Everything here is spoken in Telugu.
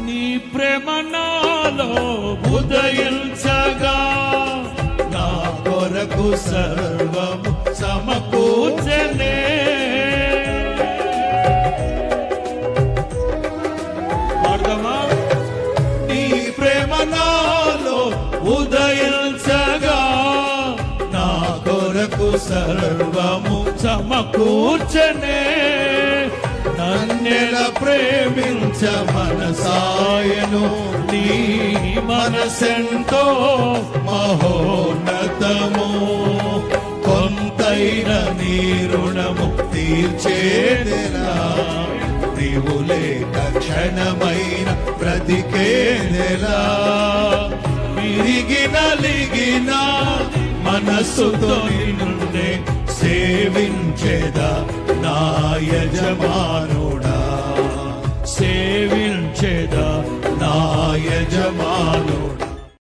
నీ ప్రేమ నాలో ఉదయించగా నా కొరకు సర్వము సమకూర్చనే. పాడదామా? నీ ప్రేమ నాలో ఉదయించగా నా కొరకు సర్వము సమకూర్చనే. నన్నెల ప్రేమించ మనసాయను నీ మనసెంతో మహోన్నతము. కొంతైన నీ రుణము తీర్చేదెలా, నీవు లేక క్షణమైన బ్రతికేదెలా. విరిగి నలిగిన మనస్సుతో నిన్నే సేవించేదా నా యజమానుడా, సేవించేదా నా యజమానుడా.